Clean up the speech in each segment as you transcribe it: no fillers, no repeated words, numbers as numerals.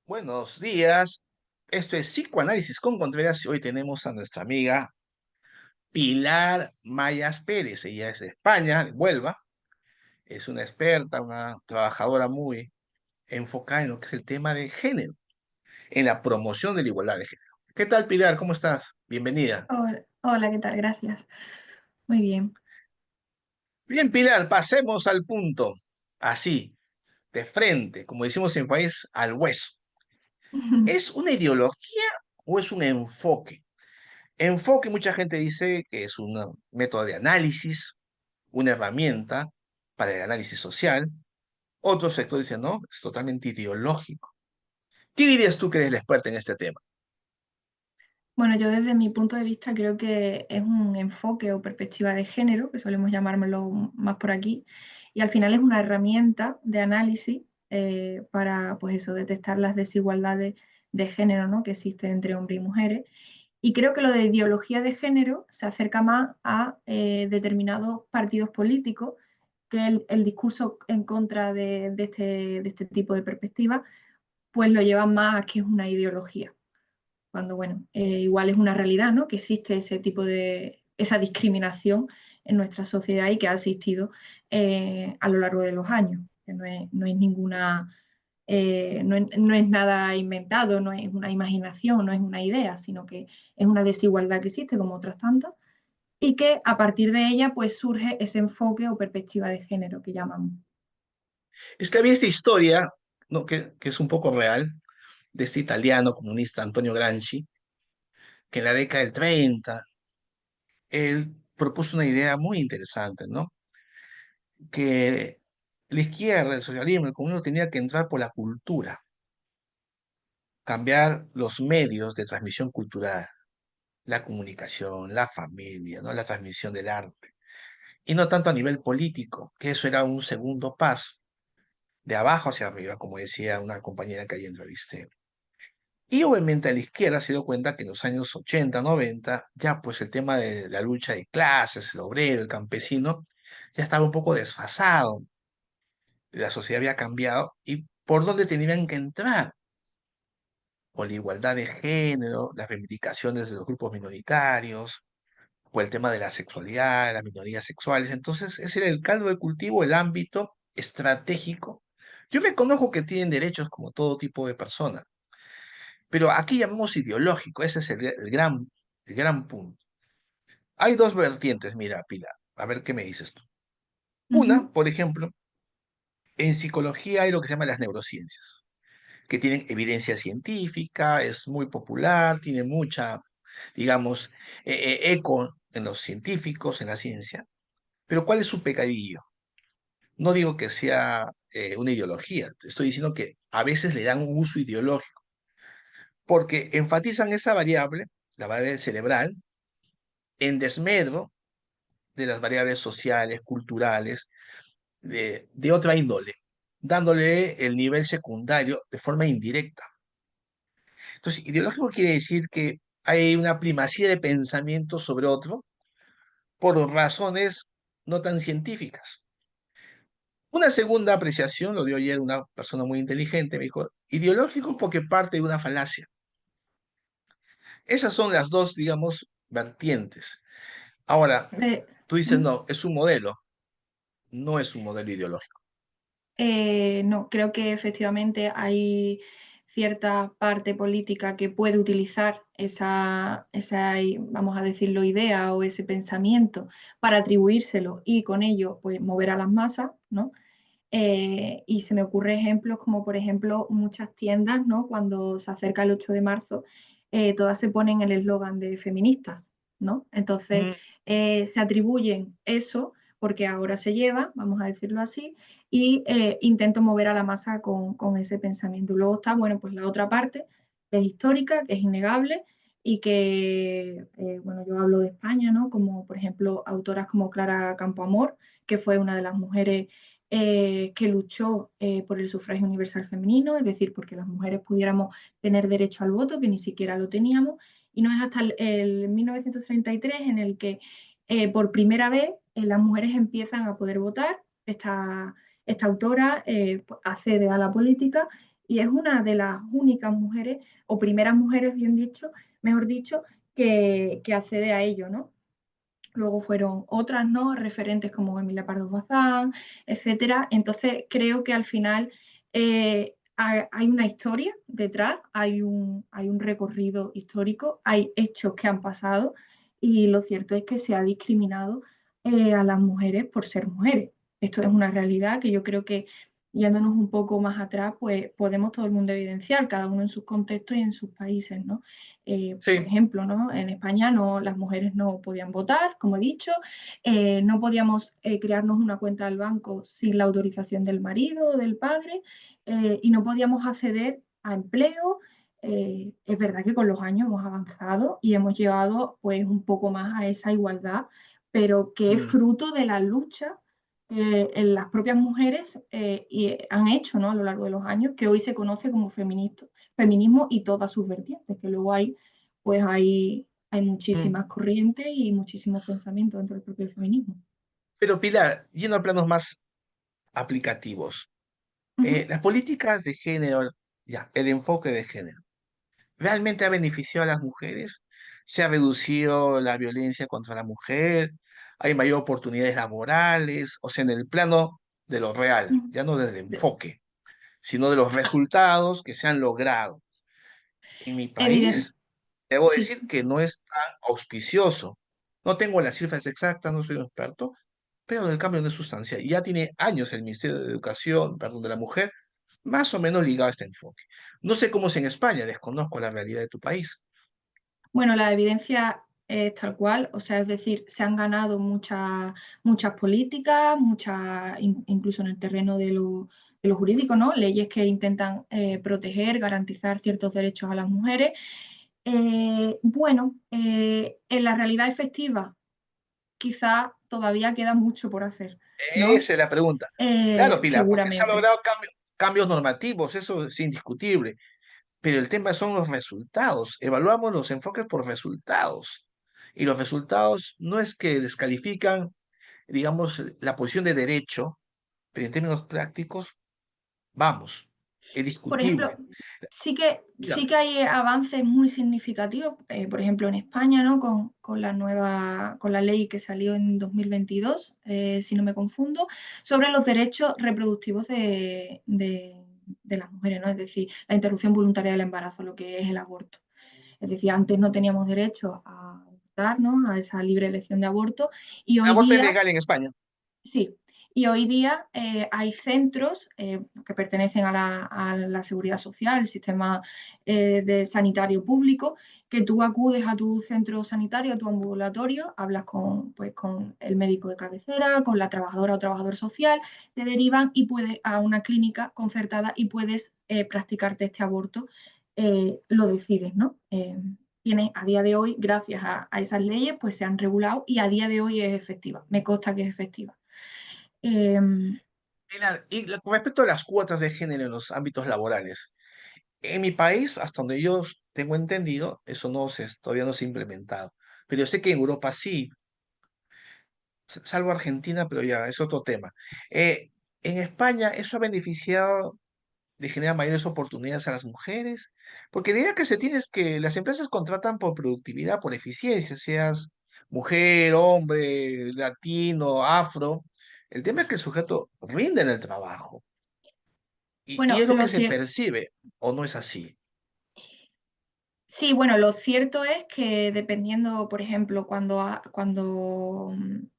Buenos días. Esto es Psicoanálisis con Contreras y hoy tenemos a nuestra amiga Pilar Mayas Pérez. Ella es de España, de Huelva. Es una experta, una trabajadora muy enfocada en lo que es el tema de género, en la promoción de la igualdad de género. ¿Qué tal, Pilar? ¿Cómo estás? Bienvenida. Hola, hola, ¿qué tal? Gracias. Muy bien. Bien, Pilar, pasemos al punto. Así, de frente, como decimos en mi país, al hueso. ¿Es una ideología o es un enfoque? Enfoque, mucha gente dice que es un método de análisis, una herramienta para el análisis social. Otro sector dice, no, es totalmente ideológico. ¿Qué dirías tú que eres la experta en este tema? Bueno, yo desde mi punto de vista creo que es un enfoque o perspectiva de género, que solemos llamármelo más por aquí, y al final es una herramienta de análisis para, pues eso, detectar las desigualdades de género, ¿no?, que existen entre hombres y mujeres. Y creo que lo de ideología de género se acerca más a determinados partidos políticos, que el discurso en contra de este tipo de perspectiva, pues lo llevan más a que es una ideología cuando, bueno, igual es una realidad, ¿no? Que existe ese tipo esa discriminación en nuestra sociedad y que ha existido a lo largo de los años, que no es ninguna, no es nada inventado, no es una imaginación, no es una idea, sino que es una desigualdad que existe como otras tantas y que a partir de ella pues surge ese enfoque o perspectiva de género que llamamos. Es que había esta historia, ¿no? que es un poco real, de este italiano comunista Antonio Gramsci, que en la década del 30 él propuso una idea muy interesante, ¿no? Que la izquierda, el socialismo, el comunismo tenía que entrar por la cultura, cambiar los medios de transmisión cultural, la comunicación, la familia, ¿no? La transmisión del arte. Y no tanto a nivel político, que eso era un segundo paso, de abajo hacia arriba, como decía una compañera que ayer entrevisté. Y obviamente la izquierda se dio cuenta que en los años 80, 90, ya pues el tema de la lucha de clases, el obrero, el campesino, ya estaba un poco desfasado. La sociedad había cambiado y por dónde tenían que entrar, por la igualdad de género, las reivindicaciones de los grupos minoritarios, o el tema de la sexualidad, las minorías sexuales. Entonces, ese era el caldo de cultivo, el ámbito estratégico. Yo reconozco que tienen derechos como todo tipo de personas, pero aquí llamamos ideológico, ese es el gran punto. Hay dos vertientes, mira, Pilar, a ver qué me dices tú. Una, Ujú. por ejemplo, en psicología hay lo que se llama las neurociencias, que tienen evidencia científica, es muy popular, tiene mucha, digamos, eco en los científicos, en la ciencia. Pero ¿cuál es su pecadillo? No digo que sea una ideología, estoy diciendo que a veces le dan un uso ideológico, porque enfatizan esa variable, la variable cerebral, en desmedro de las variables sociales, culturales, de otra índole, dándole el nivel secundario de forma indirecta. Entonces, ideológico quiere decir que hay una primacía de pensamiento sobre otro por razones no tan científicas. Una segunda apreciación, lo dio ayer una persona muy inteligente, me dijo, ideológico porque parte de una falacia. Esas son las dos, digamos, vertientes. Ahora, Eh, tú dices, ¿Mm? no, es un modelo, no es un modelo ideológico. No, creo que efectivamente hay cierta parte política que puede utilizar vamos a decirlo, idea o ese pensamiento para atribuírselo y con ello pues, mover a las masas, ¿no? Y se me ocurren ejemplos como, por ejemplo, muchas tiendas, ¿no? Cuando se acerca el 8 de marzo, todas se ponen el eslogan de feministas, ¿no? Entonces, Mm, se atribuyen eso porque ahora se lleva, vamos a decirlo así, y intento mover a la masa con ese pensamiento. Luego está, bueno, pues la otra parte, que es histórica, que es innegable y que, bueno, yo hablo de España, ¿no? Como, por ejemplo, autoras como Clara Campoamor, que fue una de las mujeres que luchó por el sufragio universal femenino, es decir, porque las mujeres pudiéramos tener derecho al voto, que ni siquiera lo teníamos, y no es hasta el 1933 en el que por primera vez las mujeres empiezan a poder votar. Esta autora accede a la política y es una de las únicas mujeres, o primeras mujeres, bien dicho, mejor dicho, que accede a ello, ¿no? Luego fueron otras, ¿no? Referentes como Emilia Pardo Bazán, etcétera. Entonces creo que al final hay una historia detrás, hay un recorrido histórico, hay hechos que han pasado y lo cierto es que se ha discriminado a las mujeres por ser mujeres. Esto es una realidad que yo creo que yéndonos un poco más atrás, pues podemos todo el mundo evidenciar, cada uno en sus contextos y en sus países, ¿no? Por Sí. ejemplo, ¿no? En España no, las mujeres no podían votar, como he dicho, no podíamos crearnos una cuenta del banco sin la autorización del marido o del padre, y no podíamos acceder a empleo. Es verdad que con los años hemos avanzado y hemos llegado pues un poco más a esa igualdad, pero que es Mm. fruto de la lucha que las propias mujeres han hecho, ¿no? A lo largo de los años, que hoy se conoce como feminismo y todas sus vertientes, que luego hay Mm. muchísimas corrientes y muchísimos pensamientos dentro del propio feminismo. Pero Pilar, yendo a planos más aplicativos, Ujú. las políticas de género, ya, el enfoque de género, ¿realmente ha beneficiado a las mujeres? ¿Se ha reducido la violencia contra la mujer? ¿Hay mayor oportunidades laborales? O sea, en el plano de lo real, Ujú. ya no del De- enfoque, sino de los resultados que se han logrado. En mi Evidente, país, debo sí. decir que no es tan auspicioso. No tengo las cifras exactas, no soy un experto, pero el cambio no es sustancial. Ya tiene años el Ministerio de Educación, perdón, de la Mujer, más o menos ligado a este enfoque. No sé cómo es en España, desconozco la realidad de tu país. Bueno, la evidencia es tal cual, o sea, es decir, se han ganado muchas políticas, incluso en el terreno de lo jurídico, ¿no? Leyes que intentan proteger, garantizar ciertos derechos a las mujeres. En la realidad efectiva quizá todavía queda mucho por hacer, ¿no? Esa es la pregunta. Claro, Pilar, porque se han Seguramente. logrado cambios normativos, eso es indiscutible, pero el tema son los resultados. Evaluamos los enfoques por resultados. Y los resultados no es que descalifican, digamos, la posición de derecho, pero en términos prácticos, vamos, es Por ejemplo, discutible. sí Dígame. que hay avances muy significativos, por ejemplo, en España, ¿no? Con la ley que salió en 2022, si no me confundo, sobre los derechos reproductivos de las mujeres, ¿no? Es decir, la interrupción voluntaria del embarazo, lo que es el aborto. Es decir, antes no teníamos derecho a votar, ¿no? A esa libre elección de aborto y El hoy aborto es día legal en España. sí, y hoy día hay centros que pertenecen a la seguridad social, el sistema de sanitario público, que tú acudes a tu centro sanitario, a tu ambulatorio, hablas pues, con el médico de cabecera, con la trabajadora o trabajador social, te derivan y puedes a una clínica concertada y puedes practicarte este aborto, lo decides, ¿no? A día de hoy, gracias a esas leyes, pues se han regulado y a día de hoy es efectiva. Me consta que es efectiva. Eh, Con respecto a las cuotas de género en los ámbitos laborales, en mi país, hasta donde yo tengo entendido, eso todavía no se ha implementado. Pero yo sé que en Europa sí, salvo Argentina, pero ya es otro tema. En España, eso ha beneficiado de generar mayores oportunidades a las mujeres, porque la idea que se tiene es que las empresas contratan por productividad, por eficiencia, seas mujer, hombre, latino, afro. El tema es que el sujeto rinde en el trabajo y bueno, es lo que se percibe, o no es así. sí, bueno, lo cierto es que dependiendo, por ejemplo,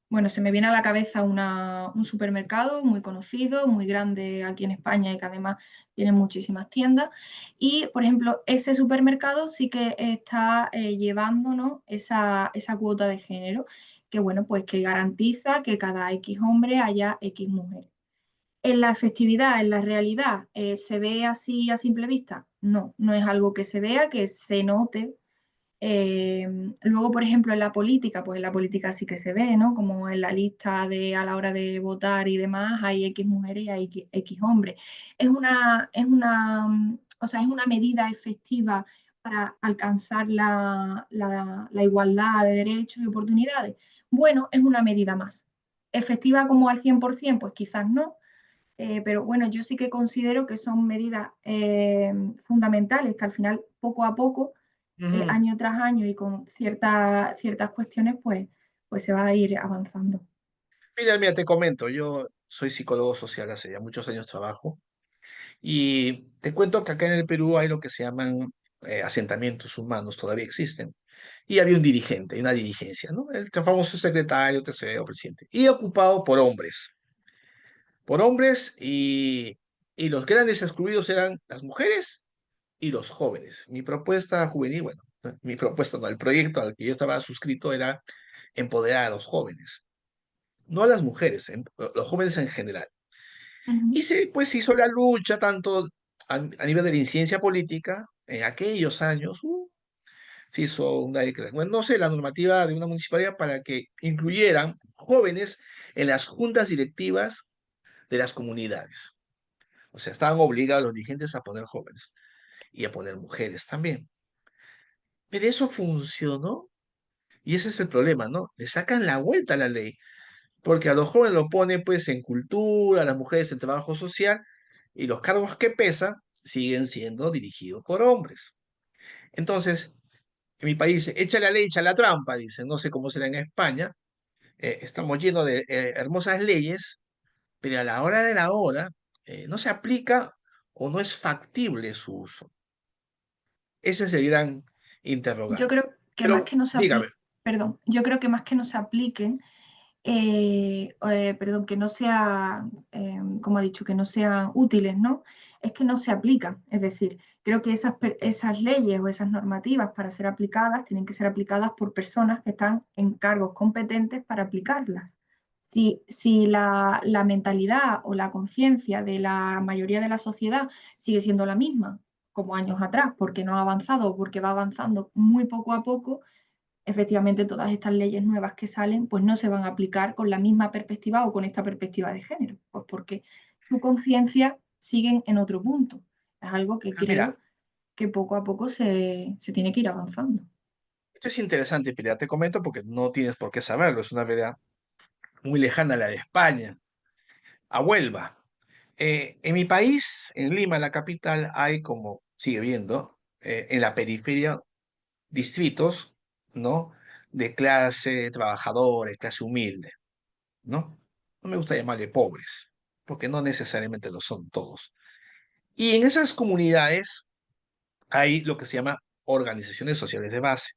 bueno, se me viene a la cabeza un supermercado muy conocido, muy grande aquí en España y que además tiene muchísimas tiendas. Y, por ejemplo, ese supermercado sí que está llevando, ¿no? esa cuota de género, que bueno, pues que garantiza que cada X hombre haya X mujeres. En la efectividad, en la realidad, ¿se ve así a simple vista? No, no es algo que se vea, que se note. Eh, Luego, por ejemplo, en la política, pues en la política sí que se ve, ¿no? Como en la lista de a la hora de votar y demás, hay X mujeres y hay X hombres. O sea, es una medida efectiva para alcanzar la igualdad de derechos y oportunidades. Bueno, es una medida más. ¿Efectiva como al 100%? Pues quizás no, Pero bueno, yo sí que considero que son medidas fundamentales que al final, poco a poco, Ujú. año tras año y con ciertas cuestiones, pues se va a ir avanzando. Mira, te comento, yo soy psicólogo social, hace ya muchos años trabajo, y te cuento que acá en el Perú hay lo que se llaman asentamientos humanos, todavía existen. Y había un dirigente, una dirigencia, ¿no? El famoso secretario, tesorero, presidente. Y ocupado por hombres y los grandes excluidos eran las mujeres y los jóvenes. Mi propuesta juvenil, bueno, mi propuesta no, el proyecto al que yo estaba suscrito era empoderar a los jóvenes, no a las mujeres, los jóvenes en general. Ujú, Y se pues hizo la lucha tanto a nivel de la incidencia política en aquellos años, se hizo una declaración, bueno, no sé, la normativa de una municipalidad para que incluyeran jóvenes en las juntas directivas de las comunidades. O sea, estaban obligados los dirigentes a poner jóvenes y a poner mujeres también. Pero eso funcionó y ese es el problema, ¿no? Le sacan la vuelta a la ley, porque a los jóvenes lo ponen pues en cultura, a las mujeres en trabajo social y los cargos que pesan siguen siendo dirigidos por hombres. Entonces, en mi país, echa la ley, echa la trampa, dicen, no sé cómo será en España, estamos llenos de hermosas leyes, pero a la hora de la hora no se aplica o no es factible su uso. Ese es el gran Yo interrogante. creo que más Pero que no se dígame, apliquen, perdón, yo creo que más que no se apliquen, perdón, que no sean, como ha dicho, que no sean útiles, ¿no? Es que no se aplican. Es decir, creo que esas leyes o esas normativas para ser aplicadas tienen que ser aplicadas por personas que están en cargos competentes para aplicarlas. Si la mentalidad o la conciencia de la mayoría de la sociedad sigue siendo la misma como años atrás, porque no ha avanzado o porque va avanzando muy poco a poco, efectivamente todas estas leyes nuevas que salen pues no se van a aplicar con la misma perspectiva o con esta perspectiva de género, pues porque su conciencia siguen en otro punto. Es algo que mira, creo que poco a poco se tiene que ir avanzando. esto es interesante, Pilar, te comento porque no tienes por qué saberlo, es una verdad muy lejana a la de España, a Huelva. En mi país, en Lima, la capital, hay como sigue viendo, en la periferia, distritos, ¿no? De clase trabajadora, de clase humilde, ¿no? No me gusta llamarle pobres, porque no necesariamente lo son todos. Y en esas comunidades hay lo que se llama organizaciones sociales de base,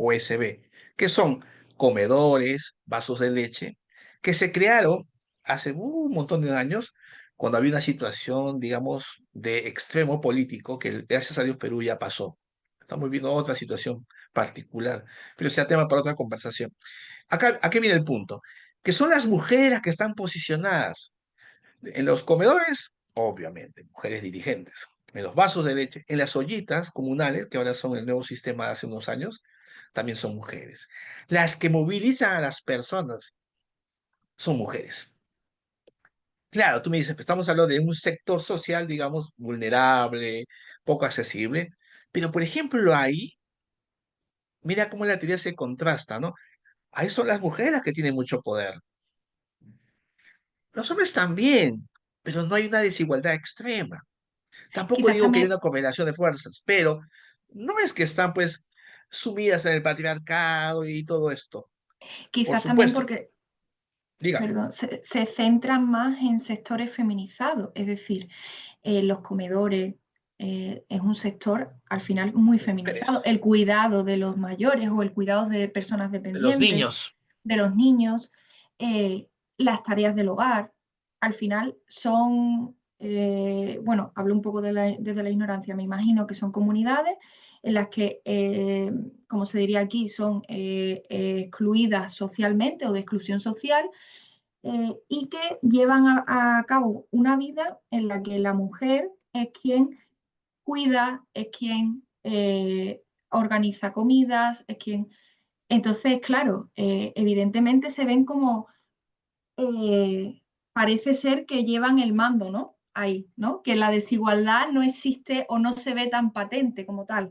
OSB, que son comedores, vasos de leche, que se crearon hace un montón de años cuando había una situación, digamos, de extremo político, que gracias a Dios Perú ya pasó. Estamos viviendo otra situación particular, pero sea tema para otra conversación. Acá, aquí viene el punto, que son las mujeres las que están posicionadas en los comedores, obviamente, mujeres dirigentes. En los vasos de leche, en las ollitas comunales, que ahora son el nuevo sistema de hace unos años, también son mujeres. Las que movilizan a las personas son mujeres. Claro, tú me dices, pues, estamos hablando de un sector social, digamos, vulnerable, poco accesible, pero por ejemplo ahí, mira cómo la teoría se contrasta, ¿no? Ahí son las mujeres las que tienen mucho poder. Los hombres también, pero no hay una desigualdad extrema. Tampoco Quizás digo que hay también, una correlación de fuerzas, pero no es que están pues sumidas en el patriarcado y todo esto. Por quizás también supuesto, porque, dígame, perdón, se centran más en sectores feminizados, es decir, los comedores, es un sector al final muy feminizado. mujeres, El cuidado de los mayores o el cuidado de personas de los dependientes, niños, de los niños, las tareas del hogar, al final son, bueno, hablo un poco desde la ignorancia, me imagino que son comunidades en las que, como se diría aquí, son excluidas socialmente o de exclusión social, y que llevan a cabo una vida en la que la mujer es quien cuida, es quien organiza comidas, es quien... Entonces, claro, evidentemente se ven como, parece ser que llevan el mando, ¿no? Ahí, ¿no? Que la desigualdad no existe o no se ve tan patente como tal.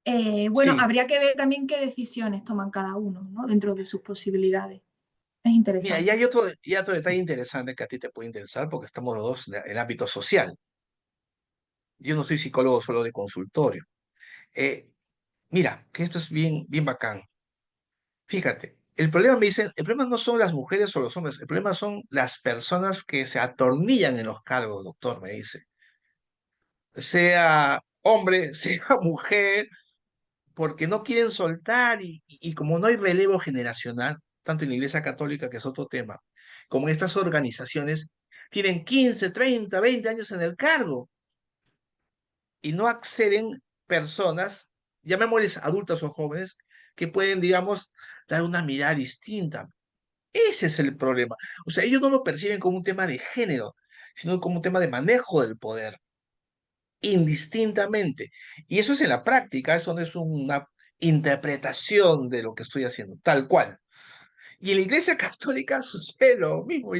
Bueno, sí, habría que ver también qué decisiones toman cada uno, ¿no? Dentro de sus posibilidades. Es Mira, interesante. y hay otro detalle interesante que a ti te puede interesar porque estamos los dos en el ámbito social. Yo no soy psicólogo solo de consultorio. Eh, Mira, que esto es bien, bien bacán. Fíjate, el problema me dicen, el problema no son las mujeres o los hombres, el problema son las personas que se atornillan en los cargos, doctor, me dice. Sea hombre, sea mujer, porque no quieren soltar y como no hay relevo generacional, tanto en la Iglesia Católica, que es otro tema, como en estas organizaciones, tienen 15, 30, 20 años en el cargo y no acceden personas, llamémosles adultas o jóvenes, que pueden, digamos, dar una mirada distinta. Ese es el problema. O sea, ellos no lo perciben como un tema de género, sino como un tema de manejo del poder, indistintamente. Y eso es en la práctica, eso no es una interpretación de lo que estoy haciendo, tal cual. Y en la Iglesia Católica sucede lo mismo.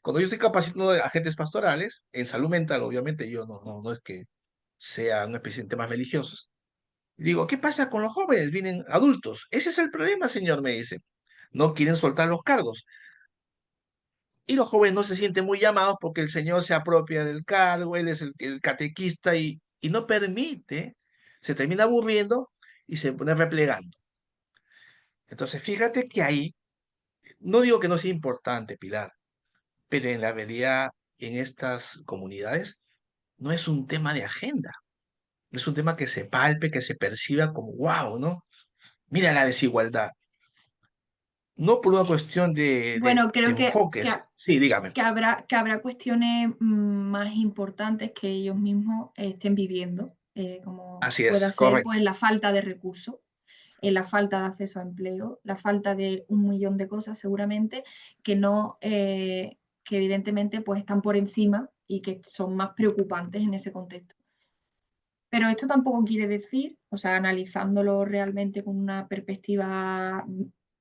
Cuando yo estoy capacitando a agentes pastorales, en salud mental, obviamente, yo no es que sea una especie de temas religiosos. Digo, ¿qué pasa con los jóvenes? Vienen adultos. Ese es el problema, señor, me dice. No quieren soltar los cargos. Y los jóvenes no se sienten muy llamados porque el Señor se apropia del cargo, Él es el catequista y no permite, se termina aburriendo y se pone replegando. Entonces, fíjate que ahí, no digo que no sea importante, Pilar, pero en la realidad, en estas comunidades, no es un tema de agenda, no es un tema que se palpe, que se perciba como, wow, ¿no? Mira la desigualdad. No por una cuestión Bueno, de creo enfoques. Sí, dígame. que habrá cuestiones más importantes que ellos mismos estén viviendo, como Así pueda es, ser correcto. pues la falta de recursos, la falta de acceso a empleo, la falta de un millón de cosas seguramente que no, que evidentemente pues están por encima y que son más preocupantes en ese contexto. Pero esto tampoco quiere decir, o sea, analizándolo realmente con una perspectiva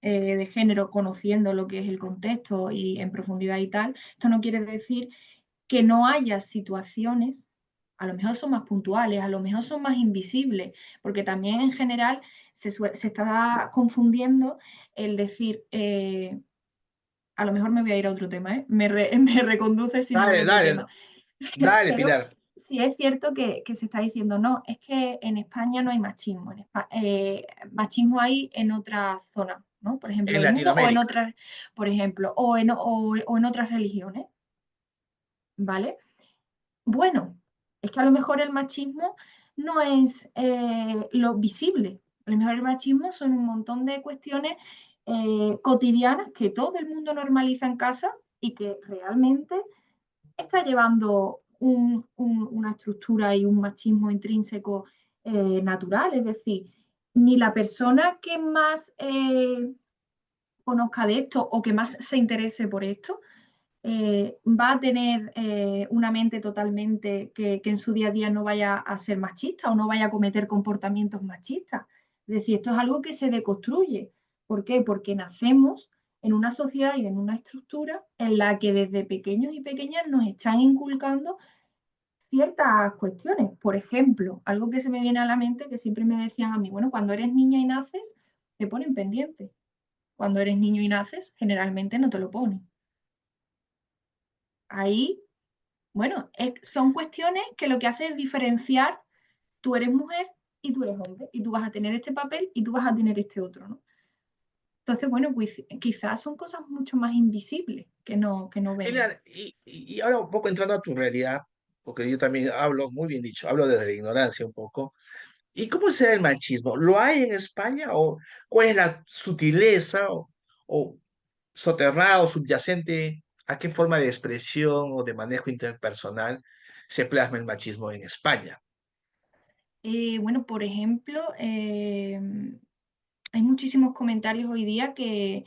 de género, conociendo lo que es el contexto y en profundidad y tal, esto no quiere decir que no haya situaciones, a lo mejor son más puntuales, a lo mejor son más invisibles, porque también en general se está confundiendo el decir, a lo mejor me voy a ir a otro tema, ¿eh? Me reconduce si me voy a Dale, otro dale, tema. dale, Pero Pilar. sí es cierto que se está diciendo, no, es que en España no hay machismo, machismo hay en otras zonas, ¿no? Por ejemplo, En del mundo, o en Latinoamérica. otras, por ejemplo, o en otras religiones, ¿vale? Bueno, es que a lo mejor el machismo no es lo visible, a lo mejor el machismo son un montón de cuestiones cotidianas que todo el mundo normaliza en casa y que realmente está llevando una estructura y un machismo intrínseco natural, es decir, ni la persona que más conozca de esto o que más se interese por esto va a tener una mente totalmente que en su día a día no vaya a ser machista o no vaya a cometer comportamientos machistas. Es decir, esto es algo que se deconstruye. ¿Por qué? Porque nacemos en una sociedad y en una estructura en la que desde pequeños y pequeñas nos están inculcando ciertas cuestiones. Por ejemplo, algo que se me viene a la mente que siempre me decían a mí, bueno, cuando eres niña y naces, te ponen pendiente. Cuando eres niño y naces, generalmente no te lo ponen. Ahí, bueno, son cuestiones que lo que hace es diferenciar, tú eres mujer y tú eres hombre, y tú vas a tener este papel y tú vas a tener este otro, ¿no? Entonces, bueno, pues quizás son cosas mucho más invisibles que no vemos. Pilar, y ahora un poco entrando a tu realidad, porque yo también hablo, muy bien dicho, hablo desde la ignorancia un poco. ¿Y cómo se da el machismo? ¿Lo hay en España o cuál es la sutileza o soterrado, subyacente, a qué forma de expresión o de manejo interpersonal se plasma el machismo en España? Bueno, por ejemplo, hay muchísimos comentarios hoy día que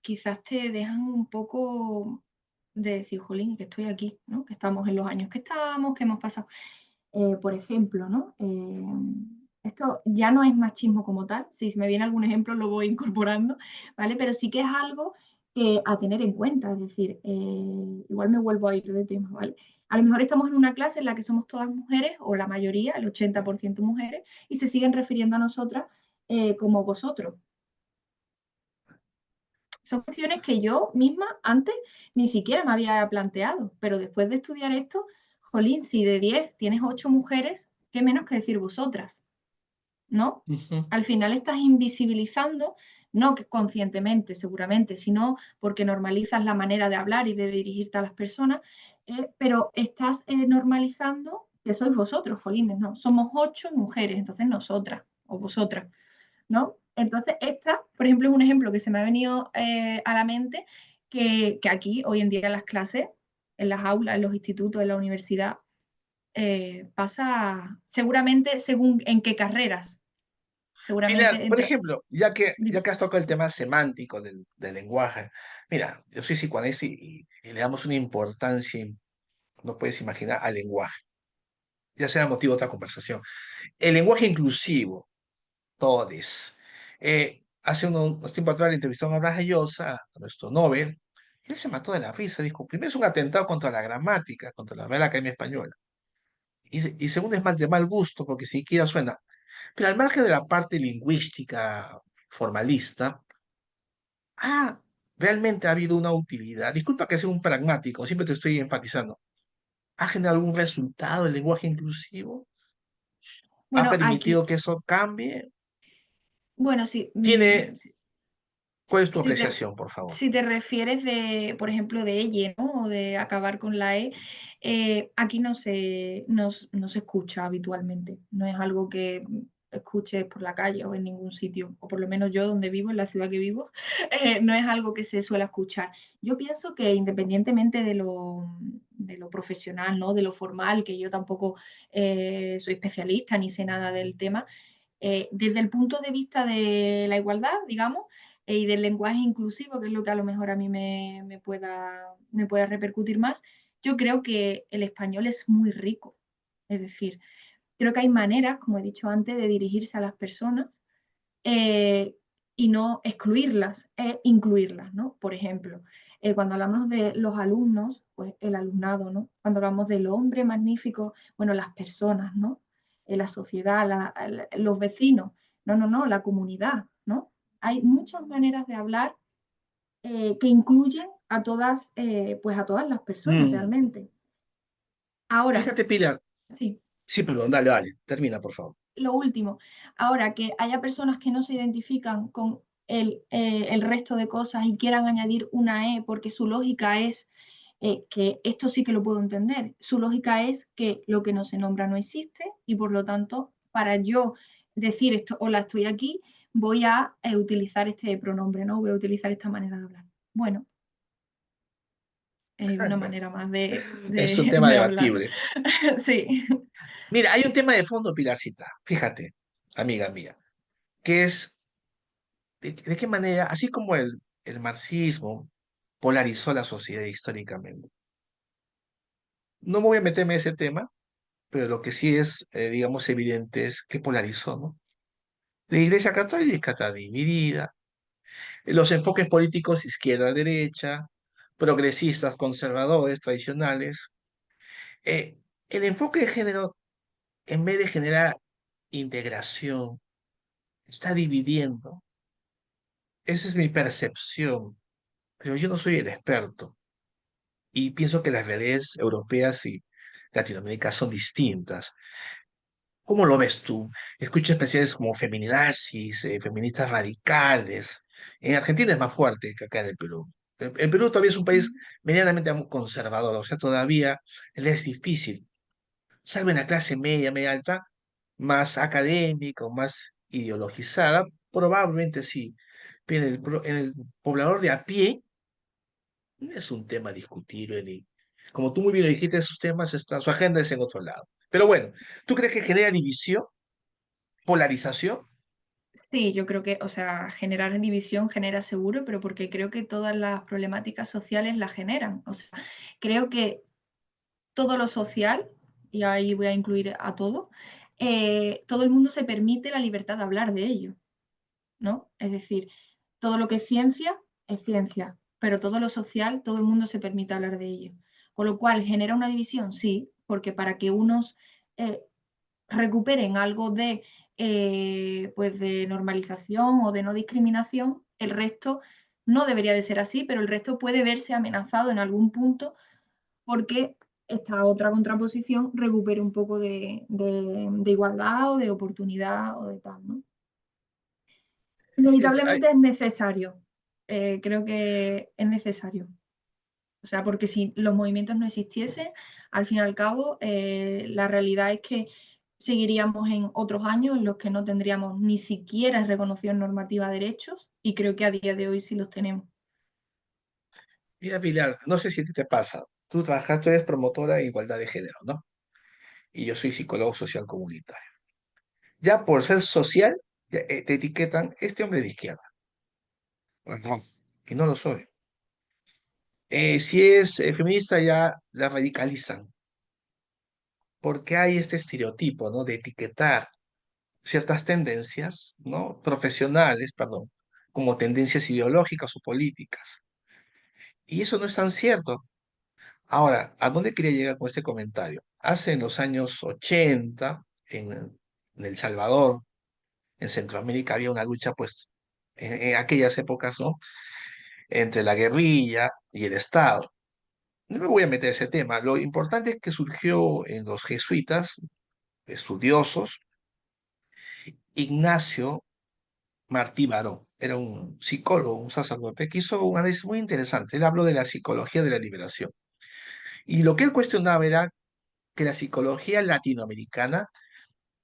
quizás te dejan un poco de decir, jolín, que estoy aquí, ¿no? Que estamos en los años que estamos, que hemos pasado. Por ejemplo, ¿no? Esto ya no es machismo como tal, si me viene algún ejemplo lo voy incorporando, ¿vale? Pero sí que es algo a tener en cuenta, es decir, igual me vuelvo a ir de tema, ¿vale? A lo mejor estamos en una clase en la que somos todas mujeres, o la mayoría, el 80% mujeres, y se siguen refiriendo a nosotras como vosotros. Son cuestiones que yo misma antes ni siquiera me había planteado, pero después de estudiar esto, jolín, si de 10 tienes 8 mujeres, ¿qué menos que decir vosotras? ¿No? Ujú. Al final estás invisibilizando, no que conscientemente, seguramente, sino porque normalizas la manera de hablar y de dirigirte a las personas, pero estás normalizando que sois vosotros, jolines, ¿no? Somos 8 mujeres, entonces nosotras o vosotras, ¿no? Entonces, esta, por ejemplo, es un ejemplo que se me ha venido a la mente, que aquí, hoy en día en las clases, en las aulas, en los institutos, en la universidad, pasa seguramente según en qué carreras, Pilar, seguramente por entre... ejemplo, ya que Dime. has tocado el tema semántico del lenguaje, mira, yo soy psicoanalista y le damos una importancia, no puedes imaginar, al lenguaje. Ya será motivo de otra conversación. El lenguaje inclusivo, todes. Hace unos tiempos atrás le entrevistó a Vargas Llosa, a nuestro Nobel, y él se mató de la risa. Dijo, primero es un atentado contra la gramática, contra la Real Academia Española. Y segundo es mal de mal gusto, porque siquiera suena. Pero al margen de la parte lingüística formalista, ah, realmente ha habido una utilidad. Disculpa que sea un pragmático, siempre te estoy enfatizando. ¿Ha generado algún resultado el lenguaje inclusivo? ¿Ha Bueno, permitido aquí, que eso cambie? bueno, sí, ¿Tiene, cuál es tu si te, apreciación, por favor? si te refieres de, por ejemplo, de elle, ¿no? O de acabar con la e, aquí no se escucha habitualmente. No es algo que escuches por la calle o en ningún sitio, o por lo menos yo donde vivo, en la ciudad que vivo, no es algo que se suele escuchar. Yo pienso que independientemente de lo profesional, ¿no? De lo formal, que yo tampoco soy especialista ni sé nada del tema, desde el punto de vista de la igualdad, digamos, y del lenguaje inclusivo, que es lo que a lo mejor a mí me pueda repercutir más, yo creo que el español es muy rico. Es decir, creo que hay maneras, como he dicho antes, de dirigirse a las personas eh, y no excluirlas, e incluirlas, ¿no? Por ejemplo, cuando hablamos de los alumnos, pues el alumnado, ¿no? Cuando hablamos del hombre magnífico, bueno, las personas, ¿no? La sociedad, los vecinos, no, la comunidad, ¿no? Hay muchas maneras de hablar que incluyen a todas, pues a todas las personas Mm. realmente. Ahora, Fíjate, Pilar. sí, Sí, perdón, dale, dale. Termina, por favor. lo último, ahora que haya personas que no se identifican con el resto de cosas y quieran añadir una E porque su lógica es que esto sí que lo puedo entender, su lógica es que lo que no se nombra no existe y por lo tanto, para yo decir esto, hola, estoy aquí, voy a utilizar este pronombre, ¿no? Voy a utilizar esta manera de hablar. Bueno, es una manera más Es un tema de hablar. debatible. Sí. Mira, hay un tema de fondo, Pilarcita. Fíjate, amiga mía, que es de qué manera, así como el marxismo polarizó la sociedad históricamente. No voy a meterme en ese tema, pero lo que sí es, digamos, evidente es que polarizó, ¿no? La Iglesia Católica está dividida, los enfoques políticos izquierda-derecha, progresistas, conservadores, tradicionales. Eh, el enfoque de género, en vez de generar integración, está dividiendo. Esa es mi percepción, pero yo no soy el experto y pienso que las realidades europeas y Latinoamérica son distintas. ¿Cómo lo ves tú? Escucho expresiones como feminazis, feministas radicales. En Argentina es más fuerte que acá en el Perú. El Perú todavía es un país medianamente conservador, o sea, todavía le es difícil, salvo en la clase media, media alta, más académica o más ideologizada, probablemente sí. Pero en el poblador de a pie no es un tema discutible ni, como tú muy bien lo dijiste, esos temas están, su agenda es en otro lado. Pero bueno, ¿tú crees que genera división, polarización? Sí, yo creo que, o sea, generar división genera seguro, pero porque creo que todas las problemáticas sociales la generan. O sea, creo que todo lo social, y ahí voy a incluir a todo el mundo se permite la libertad de hablar de ello, ¿no? Es decir, todo lo que es ciencia, pero todo lo social, todo el mundo se permite hablar de ello. Con lo cual, genera una división, sí, porque para que unos eh, recuperen algo pues de normalización o de no discriminación, el resto no debería de ser así, pero el resto puede verse amenazado en algún punto porque esta otra contraposición recupere un poco de igualdad o de oportunidad o de tal, ¿no? Fíjate, Inevitablemente es necesario, creo que es necesario. O sea, porque si los movimientos no existiesen, al fin y al cabo, la realidad es que seguiríamos en otros años en los que no tendríamos ni siquiera reconocido en normativa derechos y creo que a día de hoy sí los tenemos. mira, Pilar, no sé si a ti te pasa. Tú trabajas, tú eres promotora de igualdad de género, ¿no? Y yo soy psicólogo social comunitario. Ya por ser social, ya, te etiquetan este hombre de izquierda. Ajá. Y no lo soy. Si es feminista, ya la radicalizan, porque hay este estereotipo, ¿no? De etiquetar ciertas tendencias, ¿no? Profesionales, perdón, como tendencias ideológicas o políticas. Y eso no es tan cierto. Ahora, ¿a dónde quería llegar con este comentario? Hace en los años 80, en El Salvador, en Centroamérica, había una lucha, pues, en aquellas épocas, ¿no? Entre la guerrilla y el Estado. No me voy a meter en ese tema. Lo importante es que surgió en los jesuitas, estudiosos, Ignacio Martí Baró. Era un psicólogo, un sacerdote, que hizo un análisis muy interesante. Él habló de la psicología de la liberación. Y lo que él cuestionaba era que la psicología latinoamericana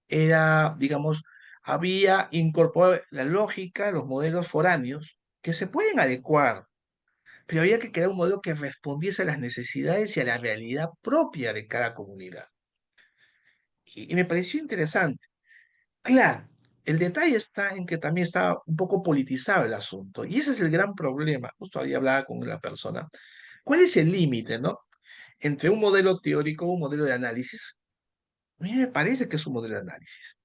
era, digamos, había incorporado la lógica, los modelos foráneos, que se pueden adecuar, pero había que crear un modelo que respondiese a las necesidades y a la realidad propia de cada comunidad. Y me pareció interesante. Claro, el detalle está en que también está un poco politizado el asunto, y ese es el gran problema. Justo ahí hablaba con la persona. ¿Cuál es el límite, no? Entre un modelo teórico y un modelo de análisis. A mí me parece que es un modelo de análisis.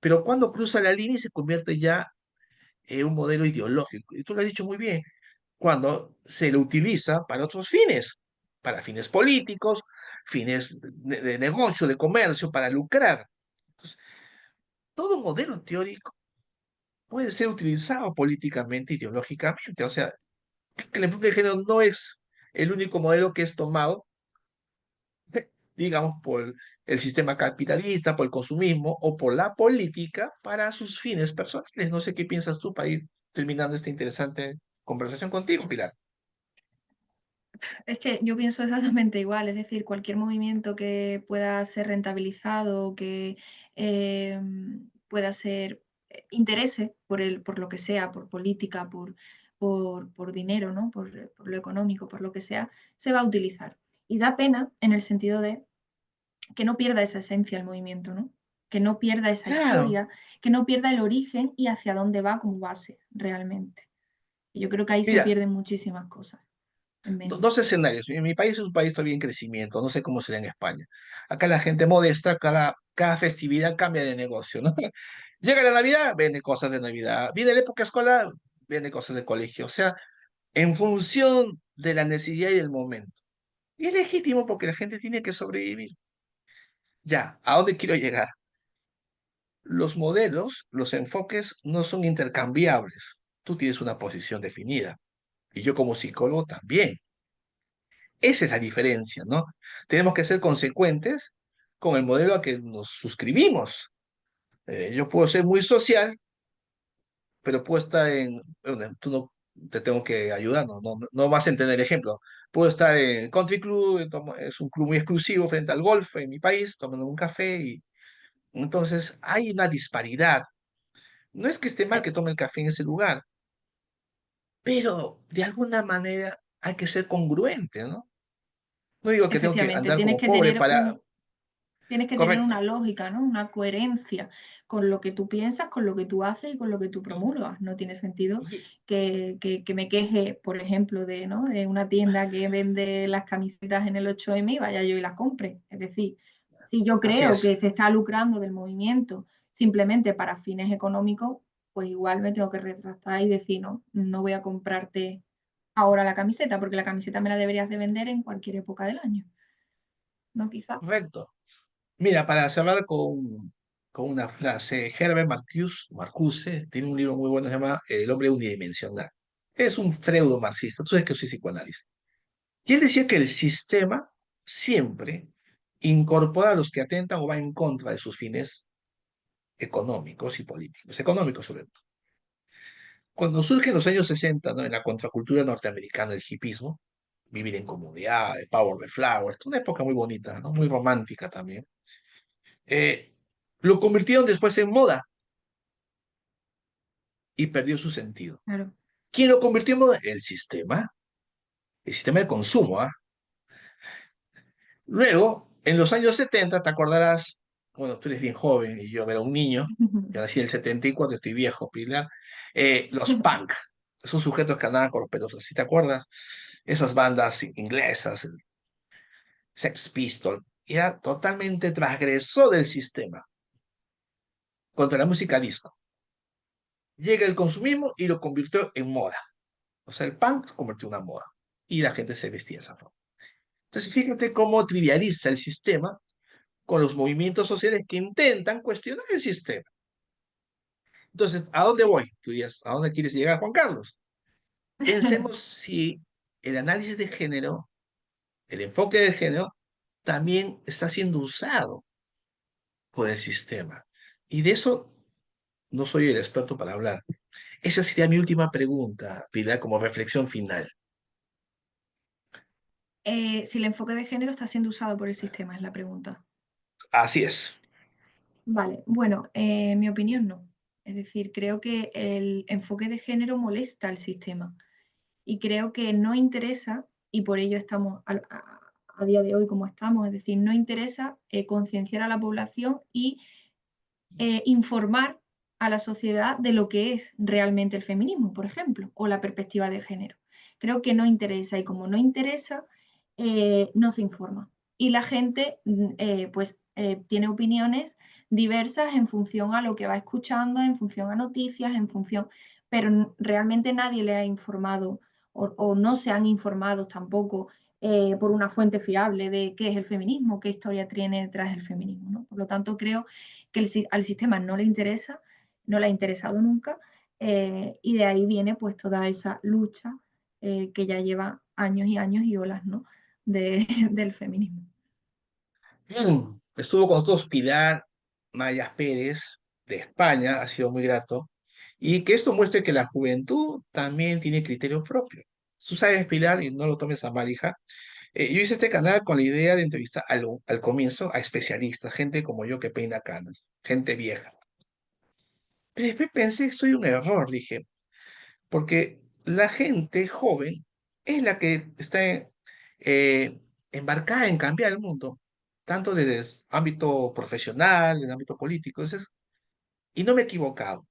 Pero cuando cruza la línea y se convierte ya en un modelo ideológico. Y tú lo has dicho muy bien, cuando se lo utiliza para otros fines, para fines políticos, fines de negocio, de comercio, para lucrar. Entonces, todo modelo teórico puede ser utilizado políticamente, ideológicamente. O sea, creo que el enfoque de género no es el único modelo que es tomado, digamos, por el sistema capitalista, por el consumismo o por la política para sus fines personales. No sé qué piensas tú para ir terminando esta interesante conversación contigo, Pilar. Es que yo pienso exactamente igual, es decir, cualquier movimiento que pueda ser rentabilizado, que eh, pueda ser interese por lo que sea, por política, por dinero, ¿no? Por lo económico, por lo que sea, se va a utilizar. Y da pena en el sentido de que no pierda esa esencia el movimiento, ¿no? Que no pierda esa Claro, historia, que no pierda el origen y hacia dónde va como base realmente. Y yo creo que ahí se mira, pierden muchísimas cosas en medio. dos escenarios. Mi país es un país todavía en crecimiento, no sé cómo será en España. Acá la gente modesta, cada festividad cambia de negocio, ¿no? Llega la Navidad, vende cosas de Navidad. Viene la época escolar, vende cosas de colegio. O sea, en función de la necesidad y del momento. Y es legítimo porque la gente tiene que sobrevivir. Ya, ¿a dónde quiero llegar? Los modelos, los enfoques no son intercambiables. Tú tienes una posición definida y yo como psicólogo también. Esa es la diferencia, ¿no? Tenemos que ser consecuentes con el modelo a que nos suscribimos. Yo puedo ser muy social, pero puedo estar bueno, tú no te tengo que ayudar, no vas a entender el ejemplo. Puedo estar en Country Club, es un club muy exclusivo frente al golf en mi país, tomando un café y entonces hay una disparidad. No es que esté mal que tome el café en ese lugar, pero de alguna manera hay que ser congruente, ¿no? No digo que tengo que Efectivamente, andar como pobre para... tienes que tener Correcto. una lógica, ¿no? Una coherencia con lo que tú piensas, con lo que tú haces y con lo que tú Y, promulgas. No tiene sentido y- que me queje, por ejemplo, de, ¿no? de una tienda que vende las camisetas en el 8M y vaya yo y las compre. Es decir, si yo Así creo es. que se está lucrando del movimiento simplemente para fines económicos, pues igual me tengo que retractar y decir, no, no voy a comprarte ahora la camiseta, porque la camiseta me la deberías de vender en cualquier época del año, ¿no? Quizá. Correcto. Mira, para cerrar con una frase, Herbert Marcuse tiene un libro muy bueno que se llama El hombre unidimensional. Es un freudo marxista, tú sabes que yo soy psicoanalista. Y él decía que el sistema siempre incorpora a los que atentan o van en contra de sus fines económicos y políticos, económicos sobre todo. Cuando surge en los años 60, ¿no? En la contracultura norteamericana, el hipismo, vivir en comunidad, el Power the Flowers, una época muy bonita, ¿no? Muy romántica también. eh, lo convirtieron después en moda y perdió su sentido. Claro. ¿Quién lo convirtió en moda? El sistema de consumo, ¿ah? Luego, en los años 70, te acordarás, bueno, tú eres bien joven y yo era un niño, yo nací en el 74, estoy viejo, Pilar, los punk, esos sujetos que andaban con los pelos así, ¿te acuerdas? Esas bandas inglesas, Sex Pistols, era totalmente transgresor del sistema contra la música disco. Llega el consumismo y lo convirtió en moda. O sea, el punk se convirtió en una moda y la gente se vestía de esa forma. Entonces, fíjate cómo trivializa el sistema con los movimientos sociales que intentan cuestionar el sistema. Entonces, ¿a dónde voy? Tú dirías, ¿a dónde quieres llegar, Juan Carlos? Pensemos si el análisis de género, el enfoque de género, también está siendo usado por el sistema. Y de eso no soy el experto para hablar. Esa sería mi última pregunta, Pilar, como reflexión final. Si el enfoque de género está siendo usado por el sistema, es la pregunta. Así es. Vale, bueno, mi opinión no. Es decir, creo que el enfoque de género molesta al sistema y creo que no interesa, y por ello estamos a día de hoy como estamos, es decir, no interesa concienciar a la población y informar a la sociedad de lo que es realmente el feminismo, por ejemplo, o la perspectiva de género. Creo que no interesa y como no interesa, no se informa. Y la gente pues tiene opiniones diversas en función a lo que va escuchando, en función a noticias, en función, pero realmente nadie le ha informado o no se han informado tampoco por una fuente fiable de qué es el feminismo, qué historia tiene detrás el feminismo, ¿no? Por lo tanto, creo que al sistema no le interesa, no le ha interesado nunca, y de ahí viene pues toda esa lucha que ya lleva años y años y olas, ¿no? Del feminismo. Bien, estuvo con nosotros Pilar Mayas Pérez de España, ha sido muy grato. Y que esto muestre que la juventud también tiene criterios propios. Tú sabes, Pilar, y no lo tomes a mal, hija. Yo hice este canal con la idea de entrevistar al comienzo a especialistas, gente como yo que peina canas, gente vieja. Pero después pensé que soy un error, dije, porque la gente joven es la que está embarcada en cambiar el mundo, tanto desde el ámbito profesional, desde el ámbito político. Entonces, y no me he equivocado,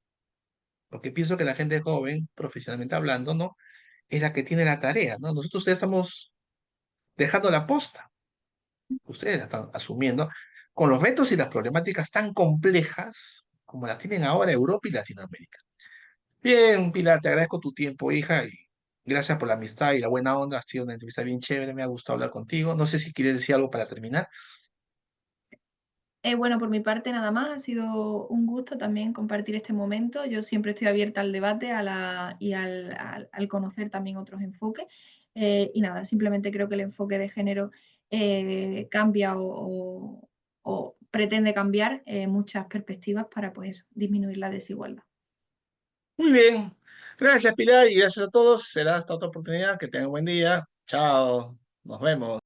porque pienso que la gente joven, profesionalmente hablando, ¿no? Es la que tiene la tarea, ¿no? Nosotros ya estamos dejando la posta, ustedes la están asumiendo, con los retos y las problemáticas tan complejas como las tienen ahora Europa y Latinoamérica. Bien, Pilar, te agradezco tu tiempo, hija, y gracias por la amistad y la buena onda. Ha sido una entrevista bien chévere, me ha gustado hablar contigo. No sé si quieres decir algo para terminar. Bueno, por mi parte nada más, ha sido un gusto también compartir este momento. Yo siempre estoy abierta al debate y al conocer también otros enfoques. Y nada, simplemente creo que el enfoque de género cambia o pretende cambiar muchas perspectivas para pues disminuir la desigualdad. Muy bien. Gracias, Pilar, y gracias a todos. Será hasta otra oportunidad. Que tengan buen día. Chao. Nos vemos.